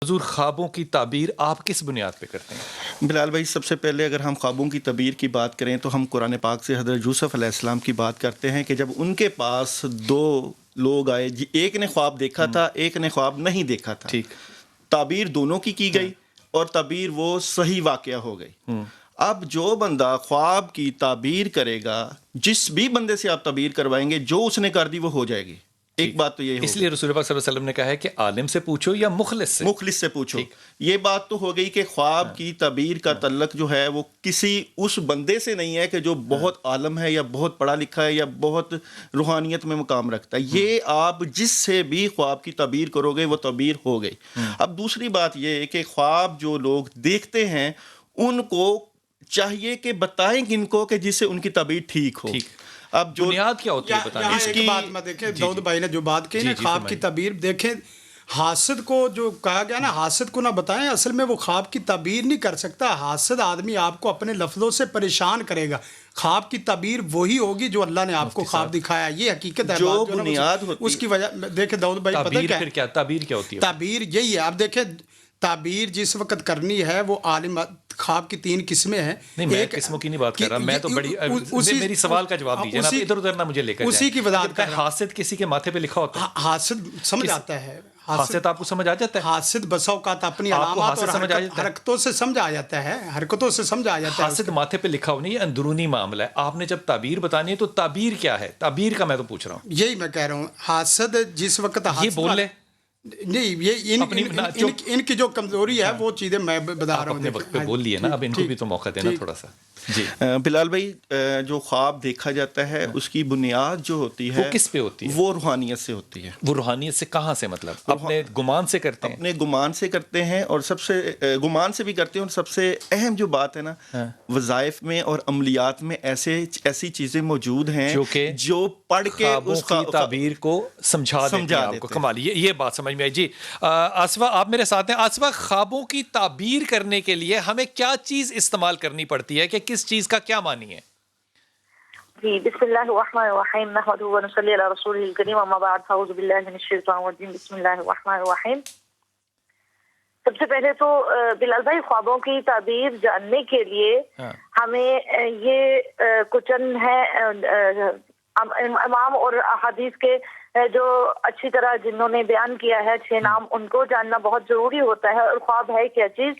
حضور خوابوں کی تعبیر آپ کس بنیاد پہ کرتے ہیں؟ بلال بھائی، سب سے پہلے اگر ہم خوابوں کی تعبیر کی بات کریں تو ہم قرآن پاک سے حضرت یوسف علیہ السلام کی بات کرتے ہیں کہ جب ان کے پاس دو لوگ آئے، ایک نے خواب دیکھا تھا، ایک نے خواب نہیں دیکھا تھا، ٹھیک، تعبیر دونوں کی گئی اور تعبیر وہ صحیح واقعہ ہو گئی۔ اب جو بندہ خواب کی تعبیر کرے گا، جس بھی بندے سے آپ تعبیر کروائیں گے، جو اس نے کر دی وہ ہو جائے گی۔ ایک بات تو یہ اس لیے رسول پاک صلی اللہ علیہ وسلم نے کہا ہے کہ عالم سے پوچھو یا مخلص سے پوچھو۔ یہ بات تو ہو گئی کہ خواب کی تعبیر کا تعلق جو ہے وہ کسی اس بندے سے نہیں ہے کہ جو بہت عالم ہے یا بہت پڑھا لکھا ہے یا بہت روحانیت میں مقام رکھتا ہے۔ یہ آپ جس سے بھی خواب کی تعبیر کرو گے وہ تعبیر ہو گئی۔ اب دوسری بات یہ ہے کہ خواب جو لوگ دیکھتے ہیں ان کو چاہیے کہ بتائیں کن کو کہ جس سے ان کی تعبیر ٹھیک ہو۔ اب جو بنیاد کیا ہوتی ہے بتائیں؟ اس کی بات میں دیکھیں، داؤد بھائی نے جو بات کی نا خواب کی تعبیر، دیکھیں حاسد کو جو کہا گیا نا، حاسد کو نہ بتائیں، اصل میں وہ خواب کی تعبیر نہیں کر سکتا۔ حاسد آدمی آپ کو اپنے لفظوں سے پریشان کرے گا۔ خواب کی تعبیر وہی ہوگی جو اللہ نے آپ کو خواب دکھایا، یہ حقیقت ہے۔ جو بنیاد ہوتی اس کی وجہ دیکھیں داؤد بھائی، پتہ کیا تعبیر کیا ہوتی ہے؟ تعبیر یہی ہے، آپ دیکھیں تعبیر جس وقت کرنی ہے وہ عالم، خواب کی 3 قسمیں ہیں۔ نہیں، میں قسموں کی نہیں بات کر رہا، میں تو بڑی میری سوال کا جواب دیجیے نا، ادھر ادھر نہ مجھے لے کر جائیں۔ اسی کی وضاحت کر رہا ہوں۔ حاسد کسی کے ماتھے پہ لکھا ہوتا ہے؟ حاسد سمجھ آتا ہے، حاسد آپ کو سمجھ آ جاتا ہے؟ حاسد بسا اوقات اپنی علامات اور حرکتوں سے سمجھ آ جاتا ہے، حرکتوں سے سمجھ آ جاتا ہے۔ حاسد ماتھے پہ لکھا ہو نہیں، یہ اندرونی معاملہ ہے۔ آپ نے جب تعبیر بتانی ہے تو تعبیر کیا ہے؟ تعبیر کا میں تو پوچھ رہا ہوں۔ یہی میں کہہ رہا ہوں، حاسد جس وقت یہ بول لے نہیں، یہ ان کی جو کمزوری ہے وہ چیزیں میں بتا رہا ہوں۔ اپنے وقت پہ بول لیے نا، اب ان کو بھی تو موقع دینا تھوڑا سا۔ جی بلال بھائی، جو خواب دیکھا جاتا ہے اس کی بنیاد جو ہوتی ہے وہ کس پہ ہوتی ہے؟ وہ روحانیت سے ہوتی ہے۔ وہ روحانیت سے کہاں سے؟ مطلب اپنے گمان سے کرتے ہیں؟ اپنے گمان سے کرتے ہیں، اور سب سے گمان سے بھی کرتے ہیں، اور سب سے اہم جو بات ہے نا، وظائف میں اور عملیات میں ایسی چیزیں موجود ہیں جو پڑھ کے اس کی تعبیر کو سمجھا دیتے ہیں آپ کو۔ کمال، یہ بات سمجھ میں آئی۔ جی آصفہ، آپ میرے ساتھ ہیں۔ آصفہ، خوابوں کی تعبیر کرنے کے لیے ہمیں کیا چیز استعمال کرنی پڑتی ہے، کہ کس چیز کا کیا معنی ہے؟ جی، بسم اللہ الرحمن الرحیم، نحمدہ و نصلی علی رسولہ الکریم، اما بعد، اعوذ باللہ من الشیطان الرجیم، بسم اللہ الرحمن الرحیم۔ سب سے پہلے تو بلال بھائی، خوابوں کی تعبیر جاننے کے لیے ہمیں یہ کچھ ہے امام اور احادیث کے جو اچھی طرح جنہوں نے بیان کیا ہے 6 نام، ان کو جاننا بہت ضروری ہوتا ہے۔ اور خواب ہے کیا چیز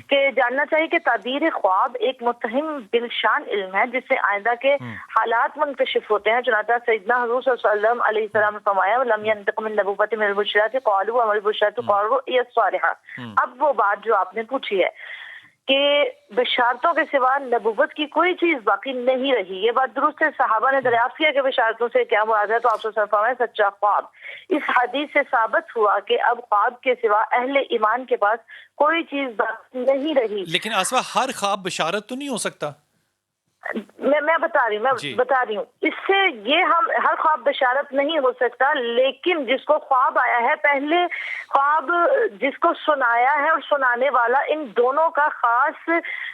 کہ جاننا چاہیے کہ تعبیر خواب ایک متہم بالشان علم ہے جس سے آئندہ کے حالات منکشف ہوتے ہیں۔ چنانچہ سیدنا حضور صلی اللہ علیہ وسلم علیہ السلام نے فرمایا، لم ينطق من نبوۃ من البشرات قالوا وما البشرات قالوا هي الصالحة۔ اب وہ بات جو آپ نے پوچھی ہے کہ بشارتوں کے سوا نبوت کی کوئی چیز باقی نہیں رہی، یہ بات درست ہے۔ صحابہ نے دریافت کیا کہ بشارتوں سے کیا مراد ہے، تو آپ صلی اللہ علیہ وسلم فرمایا سچا خواب۔ اس حدیث سے ثابت ہوا کہ اب خواب کے سوا اہل ایمان کے پاس کوئی چیز باقی نہیں رہی۔ لیکن آصفہ، ہر خواب بشارت تو نہیں ہو سکتا؟ میں بتا رہی ہوں اس سے یہ ہم ہر خواب بشارت نہیں ہو سکتا، لیکن جس کو خواب آیا ہے، پہلے خواب جس کو سنایا ہے اور سنانے والا، ان دونوں کا خاص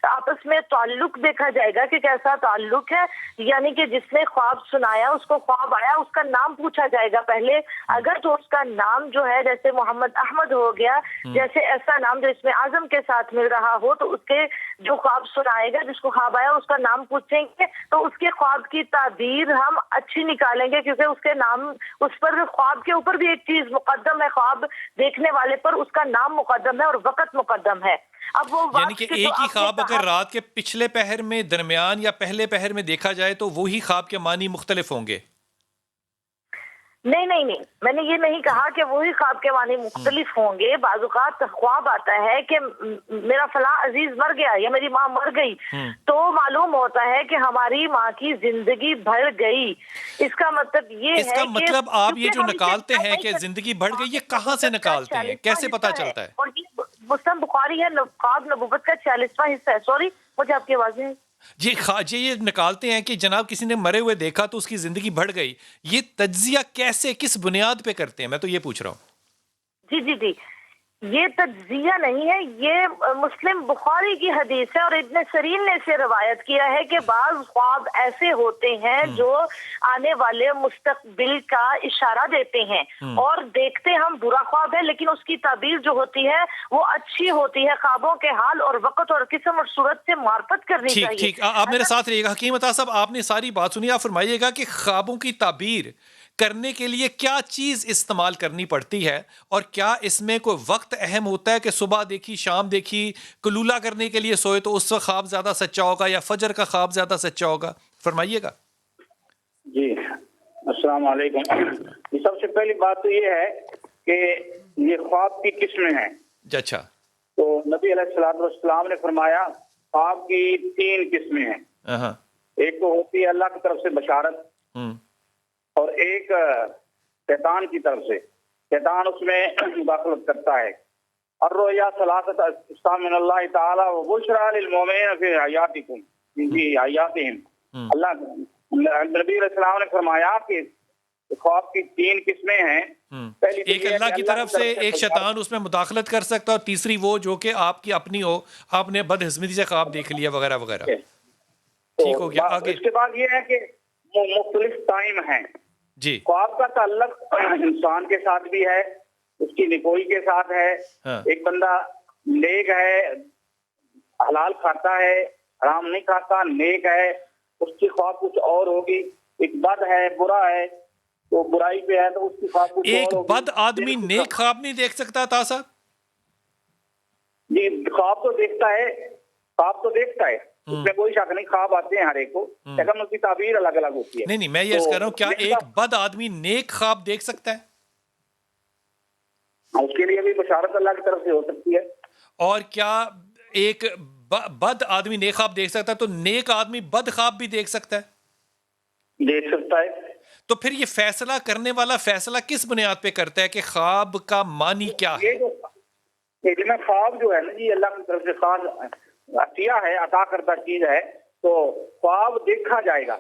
آپس میں تعلق دیکھا جائے گا کہ کیسا تعلق ہے۔ یعنی کہ جس نے خواب سنایا، اس کو خواب آیا، اس کا نام پوچھا جائے گا پہلے۔ اگر تو اس کا نام جو ہے جیسے محمد احمد ہو گیا، جیسے ایسا نام جو اس میں اعظم کے ساتھ مل رہا ہو، تو اس کے جو خواب سنائے گا، جس کو خواب آیا، اس کا نام پوچھیں گے تو اس کے خواب کی تعبیر ہم اچھی نکالیں گے، کیونکہ اس کے نام، اس پر خواب کے اوپر بھی ایک چیز مقدم ہے، خواب دیکھنے والے پر اس کا نام مقدم ہے اور وقت مقدم ہے۔ اب وہ یعنی کہ ایک ہی خواب اگر رات کے پچھلے پہر میں، درمیان یا پہلے پہر میں دیکھا جائے تو وہی خواب کے معنی مختلف ہوں گے؟ نہیں، میں نے یہ نہیں کہا کہ وہی خواب کے معنی مختلف ہوں گے۔ بعض اوقات خواب آتا ہے کہ میرا فلاں عزیز مر گیا یا میری ماں مر گئی، تو معلوم ہوتا ہے کہ ہماری ماں کی زندگی بڑھ گئی۔ اس کا مطلب یہ ہے، اس کا مطلب آپ یہ جو نکالتے ہیں کہ زندگی بڑھ گئی، یہ کہاں سے نکالتے ہیں، کیسے پتا چلتا ہے؟ اور یہ مسلم بخاری ہے، خواب نبوت کا 40واں حصہ ہے۔ سوری، مجھے آپ کی آواز نہیں۔ جی یہ نکالتے ہیں کہ جناب کسی نے مرے ہوئے دیکھا تو اس کی زندگی بڑھ گئی، یہ تجزیہ کیسے، کس بنیاد پہ کرتے ہیں؟ میں تو یہ پوچھ رہا ہوں۔ جی، یہ تجزیہ نہیں ہے، یہ مسلم بخاری کی حدیث ہے، اور ابن سیرین نے اسے روایت کیا ہے کہ بعض خواب ایسے ہوتے ہیں جو آنے والے مستقبل کا اشارہ دیتے ہیں، اور دیکھتے ہم برا خواب ہے لیکن اس کی تعبیر جو ہوتی ہے وہ اچھی ہوتی ہے۔ خوابوں کے حال اور وقت اور قسم اور صورت سے معرفت کرنی چاہیے۔ ٹھیک، آپ میرے ساتھ رہیے گا حکیم عطا صاحب، آپ نے ساری بات سنی، آپ فرمائیے گا کہ خوابوں کی تعبیر کرنے کے لیے کیا چیز استعمال کرنی پڑتی ہے، اور کیا اس میں کوئی وقت اہم ہوتا ہے کہ صبح دیکھی شام دیکھی، قلولہ کرنے کے لیے سوئے تو اس وقت خواب زیادہ سچا ہوگا، یا فجر کا خواب زیادہ سچا ہوگا؟ فرمائیے گا۔ جی السلام علیکم۔ سب سے پہلی بات تو یہ ہے کہ یہ خواب کی قسمیں ہیں۔ اچھا، تو نبی علیہ الصلوۃ والسلام نے فرمایا خواب کی 3 قسمیں ہیں۔ ایک تو ہوتی ہے اللہ کی طرف سے بشارت، اور ایک شیطان کی طرف سے، شیطان اس میں مداخلت کرتا ہے۔ الرؤیا ثلاثۃ اقسام من اللہ تعالی وبشرى للمؤمنین فی حیاتہم۔ اللہ نبی علیہ السلام نے فرمایا کہ خواب کی 3 قسمیں ہیں۔ ایک اللہ کی طرف سے، ایک شیطان اس میں مداخلت کر سکتا ہے، اور تیسری وہ جو کہ آپ کی اپنی ہو، آپ نے بدہضمی سے خواب دیکھ لیا وغیرہ وغیرہ۔ ٹھیک ہو گیا، آگے۔ اس کے بعد یہ ہے کہ مختلف ٹائم ہیں۔ جی، خواب کا تعلق انسان کے ساتھ بھی ہے، اس کی نکوئی کے ساتھ ہے۔ ایک بندہ نیک ہے، حلال کھاتا ہے، حرام نہیں کھاتا، نیک ہے، اس کی خواب کچھ اور ہوگی۔ ایک بد ہے، برا ہے، تو برائی پہ ہے تو اس کی خواب کچھ ایک اور ہوگی۔ بد آدمی نیک خواب نہیں دیکھ سکتا تھا صاحب؟ جی خواب تو دیکھتا ہے، خواب تو دیکھتا ہے، اس میں کوئی شک نہیں، خواب آتے ہیں ہر ایک کو، لیکن اس کی تعبیر الگ الگ ہوتی ہے۔ نہیں، میں یہ کہہ رہا ہوں، کیا ایک بد آدمی نیک خواب دیکھ سکتا ہے؟ اس کے لیے بھی بشارت اللہ کی طرف سے ہو سکتی ہے۔ اور کیا ایک بد آدمی نیک خواب دیکھ سکتا ہے تو نیک آدمی بد خواب بھی دیکھ سکتا ہے؟ دیکھ سکتا ہے۔ تو پھر یہ فیصلہ کرنے والا فیصلہ کس بنیاد پہ کرتا ہے کہ خواب کا معنی کیا ہے؟ یہ جو علم خواب جو ہے نا جی، اللہ کی طرف سے خاص عطیہ ہے، عطا کردہ چیز ہے، تو خواب دیکھا جائے گا۔